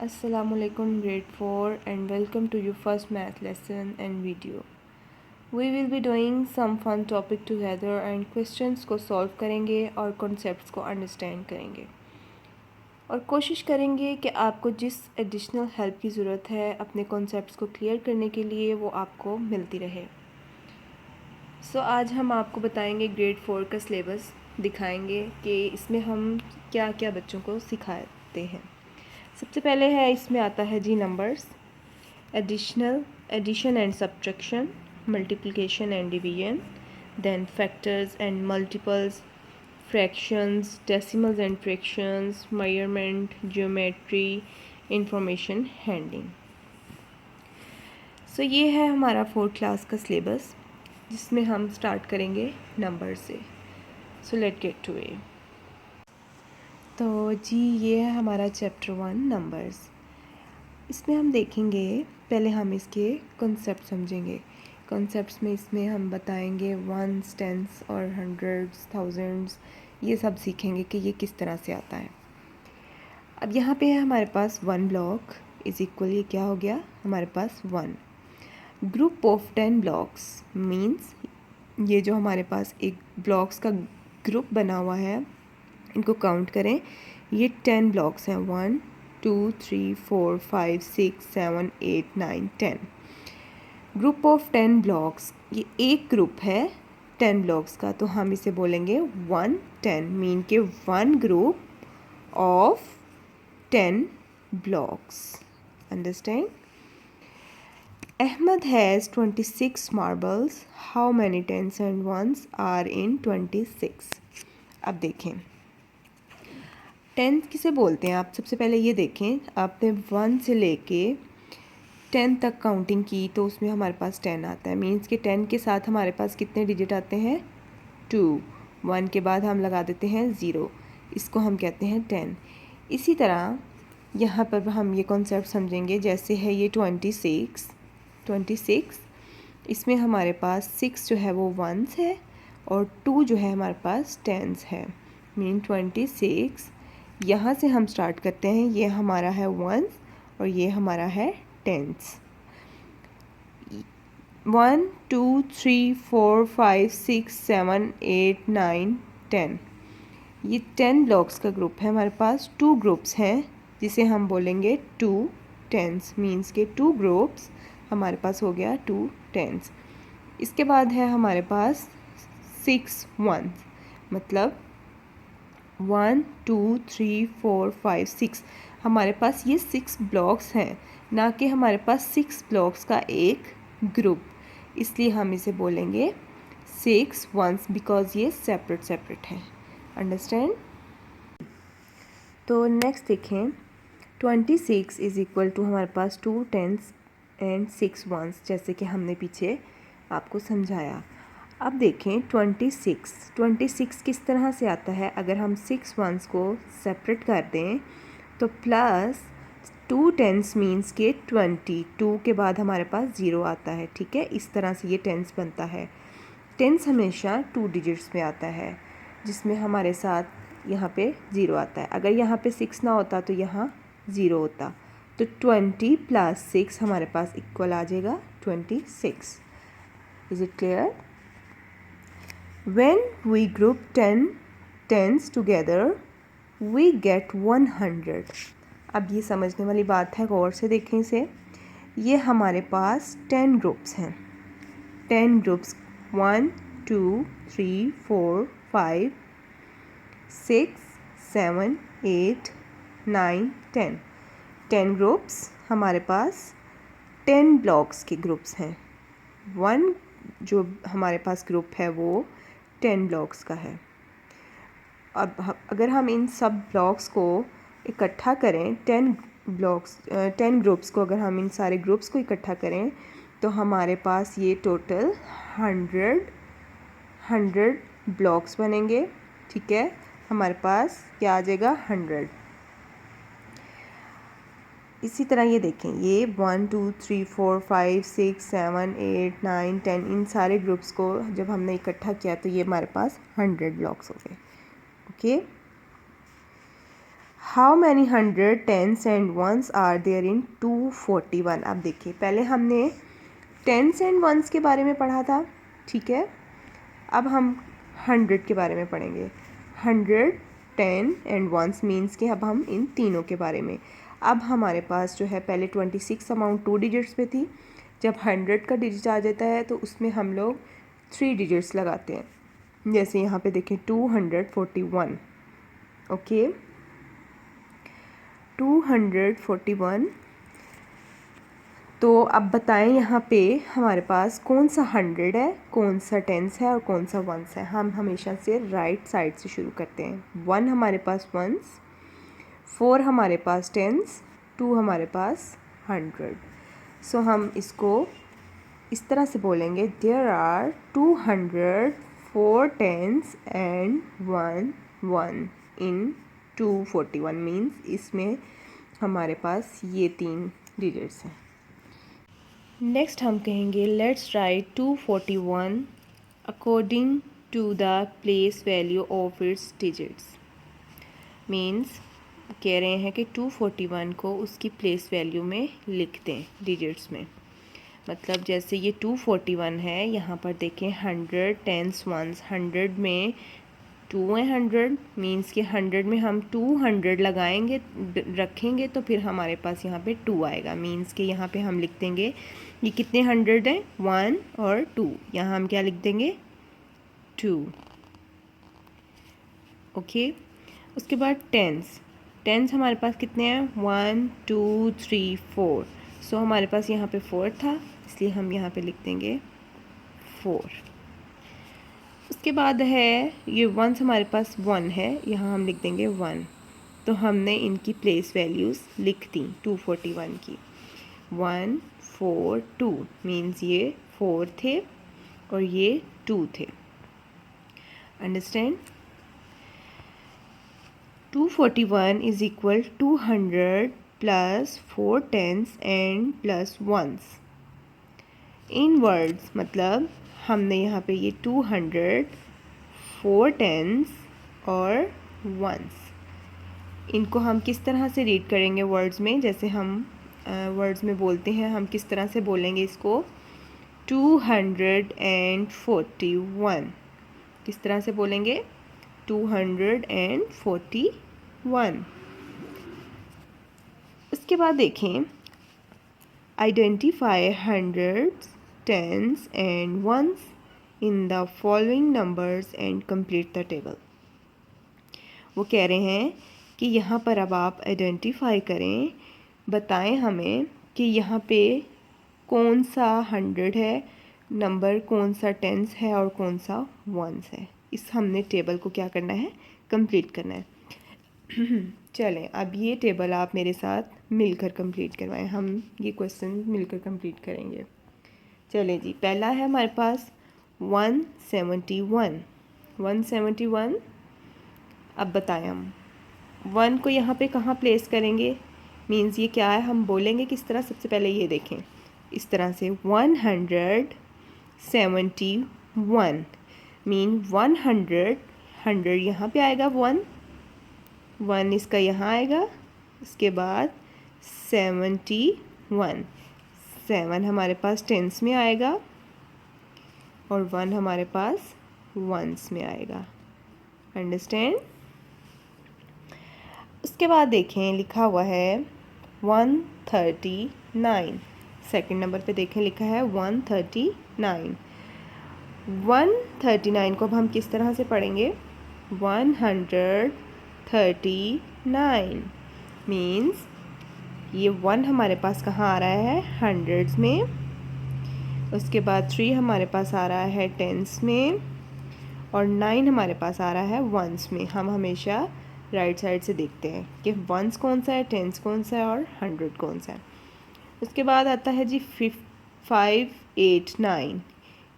Assalamualaikum grade 4 and welcome to your first math lesson and video. We will be doing some fun topic together and questions को solve करेंगे और concepts को understand करेंगे और कोशिश करेंगे कि आपको जिस additional help की ज़रूरत है अपने concepts को clear करने के लिए वो आपको मिलती रहे। आज हम आपको बताएंगे grade 4 का syllabus, दिखाएंगे कि इसमें हम क्या क्या बच्चों को सिखाते हैं। सबसे पहले है इसमें आता है जी numbers, addition and subtraction, multiplication and division, then factors and multiples, fractions, decimals and fractions, measurement, geometry, information handling. ये है हमारा 4th क्लास का सिलेबस जिसमें हम स्टार्ट करेंगे नंबर से। Let get to it. तो जी ये है हमारा चैप्टर 1 नंबर्स। इसमें हम देखेंगे, पहले हम इसके कॉन्सेप्ट समझेंगे। कॉन्सेप्ट्स में इसमें हम बताएंगे वंस, टेंस और हंड्रेड्स, थाउजेंड्स, ये सब सीखेंगे कि ये किस तरह से आता है। अब यहाँ पे है हमारे पास 1 ब्लॉक इज़ इक्वल, ये क्या हो गया हमारे पास 1। ग्रुप ऑफ 10 ब्लॉक्स मीन्स ये जो हमारे पास एक ब्लॉक्स का ग्रुप बना हुआ है, इनको काउंट करें, ये 10 ब्लॉक्स हैं, 1 2 3 4 5 6 7 8 9 10। ग्रुप ऑफ 10 ब्लॉक्स, ये एक ग्रुप है 10 ब्लॉक्स का, तो हम इसे बोलेंगे 1 10 मीन के 1 group of 10 blocks. Understand? Ahmed has 26 marbles. How many tens and ones are in 26? अब देखें, 10 किसे बोलते हैं आप सबसे पहले ये देखें। आपने 1 से लेके 10 तक काउंटिंग की तो उसमें हमारे पास 10 आता है, मीन्स कि 10 के साथ हमारे पास कितने डिजिट आते हैं 2। 1 के बाद हम लगा देते हैं 0, इसको हम कहते हैं 10। इसी तरह यहाँ पर हम ये कॉन्सेप्ट समझेंगे, जैसे है ये 26, इसमें हमारे पास 6 जो है वो वंस है और 2 जो है हमारे पास टेंस है, मीन 26। यहाँ से हम स्टार्ट करते हैं, ये हमारा है वंस और ये हमारा है टेंस। 1 2 3 4 5 6 7 8 9 10, ये 10 ब्लॉक्स का ग्रुप है। हमारे पास 2 ग्रुप्स हैं जिसे हम बोलेंगे 2 टेंस, मीन्स के 2 ग्रुप्स हमारे पास हो गया 2 टेंस। इसके बाद है हमारे पास 6 वंस, मतलब 1 2 3 4 5 6, हमारे पास ये 6 ब्लॉक्स हैं, ना कि हमारे पास 6 ब्लॉक्स का एक ग्रुप, इसलिए हम इसे बोलेंगे 6 वंस, बिकॉज ये सेपरेट हैं। अंडरस्टैंड? तो नेक्स्ट देखें, 26 इज़ इक्वल टू हमारे पास 2 टेंस एंड 6 वंस, जैसे कि हमने पीछे आपको समझाया। अब देखें 26 किस तरह से आता है। अगर हम 6 वंस को सेपरेट कर दें तो प्लस 2 टेंस मीन्स के 22 के बाद हमारे पास 0 आता है। ठीक है, इस तरह से ये टेंस बनता है। टेंस हमेशा 2 डिजिट्स में आता है, जिसमें हमारे साथ यहाँ पे 0 आता है। अगर यहाँ पे 6 ना होता तो यहाँ 0 होता, तो 20 + 6 हमारे पास इक्वल आ जाएगा 26। Is it clear? When we group 10 tens together, we get 100। अब ये समझने वाली बात है, गौर से देखें इसे। ये हमारे पास 10 ग्रुप्स हैं, 10 ग्रुप्स 1 2 3 4 5 6 7 8 9 10, 10 ग्रुप्स हमारे पास 10 ब्लॉक्स के ग्रुप्स हैं। 1 जो हमारे पास ग्रुप है वो 10 ब्लॉक्स का है। अब अगर हम इन सब ब्लॉक्स को इकट्ठा करें, 10 ग्रुप्स को, अगर हम इन सारे ग्रुप्स को इकट्ठा करें तो हमारे पास ये टोटल 100 ब्लॉक्स बनेंगे। ठीक है, हमारे पास क्या आ जाएगा 100। इसी तरह ये देखें, ये 1 2 3 4 5 6 7 8 9 10, इन सारे ग्रुप्स को जब हमने इकट्ठा किया तो ये हमारे पास 100 ब्लॉक्स हो गए। Okay, how many hundred tens and ones are there in 241। अब देखिए, पहले हमने टेंस एंड वंस के बारे में पढ़ा था, ठीक है। अब हम 100 के बारे में पढ़ेंगे। 100, 10 एंड वंस मीन्स कि अब हम इन तीनों के बारे में। अब हमारे पास जो है पहले 26 अमाउंट 2 डिजिट्स पे थी। जब 100 का डिजिट आ जाता है तो उसमें हम लोग 3 डिजिट्स लगाते हैं। जैसे यहाँ पे देखें 241, ओके, 241। तो अब बताएं यहाँ पे हमारे पास कौन सा 100 है, कौन सा टेंस है और कौन सा वंस है। हम हमेशा से राइट साइड से शुरू करते हैं। 1 हमारे पास वंस, 4 हमारे पास टेंस, 2 हमारे पास 100। सो हम इसको इस तरह से बोलेंगे, there are 200 4 tens and 1 1 in 241। Means इसमें हमारे पास ये 3 डिजिट्स हैं। नेक्स्ट हम कहेंगे let's write 241 according to the place value of its digits. Means कह रहे हैं कि 241 को उसकी प्लेस वैल्यू में लिख दें, डिजिट्स में। मतलब जैसे ये 241 है, यहाँ पर देखें 100 टेंस वंस, 100 में 2 है 100, मीन्स कि 100 में हम 200 लगाएंगे, रखेंगे तो फिर हमारे पास यहाँ पे 2 आएगा। मीन्स कि यहाँ पे हम लिख देंगे ये कितने 100 हैं, 1 और 2। यहाँ हम क्या लिख देंगे, 2, ओके। उसके बाद टेंस हमारे पास कितने हैं, 1 2 3 4। सो हमारे पास यहाँ पे 4 था, इसलिए हम यहाँ पे लिख देंगे 4। उसके बाद है ये वंस, हमारे पास 1 है, यहाँ हम लिख देंगे 1। तो हमने इनकी प्लेस वैल्यूज़ लिख दी 241 की। 1 4 2 मीन्स ये 4 थे और ये 2 थे। Understand. 241 is equal 200 plus 4 tens and plus ones in words. मतलब हमने यहाँ पे ये 200 4 टेंस और वंस, इनको हम किस तरह से रीड करेंगे वर्ड्स में। जैसे हम वर्ड्स में बोलते हैं, हम किस तरह से बोलेंगे इसको, 241। किस तरह से बोलेंगे, 241। उसके बाद देखें, identify hundreds tens and ones in the following numbers and complete the table. वो कह रहे हैं कि यहाँ पर अब आप आइडेंटिफाई करें, बताएं हमें कि यहाँ पे कौन सा 100 है नंबर, कौन सा टेंस है और कौन सा वंस है। इस हमने टेबल को क्या करना है, कंप्लीट करना है। चलें, अब ये टेबल आप मेरे साथ मिलकर कंप्लीट करवाएं। हम ये क्वेश्चन मिलकर कंप्लीट करेंगे। चलें जी, पहला है हमारे पास 171। 171। अब बताएं हम 1 को यहाँ पे कहाँ प्लेस करेंगे। मीन्स ये क्या है, हम बोलेंगे किस तरह। सबसे पहले ये देखें, इस तरह से 171 मीन 100 यहाँ पे आएगा, 1 इसका यहाँ आएगा। इसके बाद 71, 7 हमारे पास टेंस में आएगा और 1 हमारे पास वंस में आएगा। अंडरस्टैंड। उसके बाद देखें लिखा हुआ है 139। सेकंड नंबर पे देखें लिखा है 139। 139 को अब हम किस तरह से पढ़ेंगे, 139 मीन्स ये 1 हमारे पास कहाँ आ रहा है, हंड्रेड्स में। उसके बाद 3 हमारे पास आ रहा है टेंस में और 9 हमारे पास आ रहा है वंस में। हम हमेशा राइट साइड से देखते हैं कि वंस कौन सा है, टेंस कौन सा है और 100 कौन सा है। उसके बाद आता है जी 589।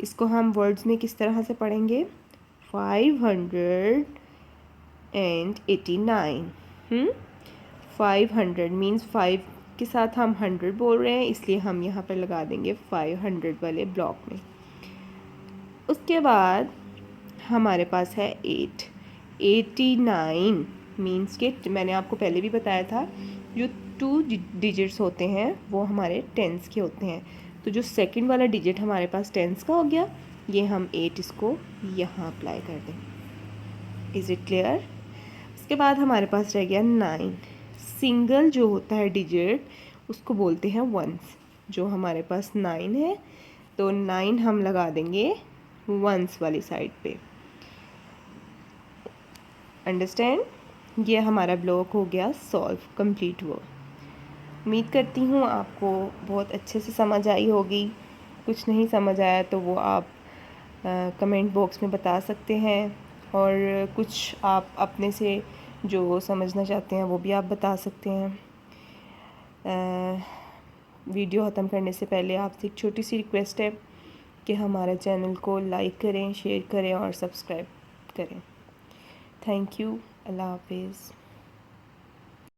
इसको हम वर्ड्स में किस तरह से पढ़ेंगे, 589। 500 मीन्स 5 के साथ हम 100 बोल रहे हैं, इसलिए हम यहाँ पर लगा देंगे 500 वाले ब्लॉक में। उसके बाद हमारे पास है 89 मीन्स के मैंने आपको पहले भी बताया था जो 2 डिजिट्स होते हैं वो हमारे टेंस के होते हैं। तो जो सेकंड वाला डिजिट हमारे पास टेंस का हो गया, ये हम 8 इसको यहाँ अप्लाई कर दें। Is it clear? उसके बाद हमारे पास रह गया 9। सिंगल जो होता है डिजिट उसको बोलते हैं वंस। जो हमारे पास 9 है तो 9 हम लगा देंगे वंस वाली साइड पे। अंडरस्टैंड? ये हमारा ब्लॉक हो गया सॉल्व, कंप्लीट हुआ। उम्मीद करती हूँ आपको बहुत अच्छे से समझ आई होगी। कुछ नहीं समझ आया तो वो आप कमेंट बॉक्स में बता सकते हैं, और कुछ आप अपने से जो समझना चाहते हैं वो भी आप बता सकते हैं। वीडियो ख़त्म करने से पहले आपसे एक छोटी सी रिक्वेस्ट है कि हमारे चैनल को लाइक करें, शेयर करें और सब्सक्राइब करें। Thank you. अल्लाह हाफिज़।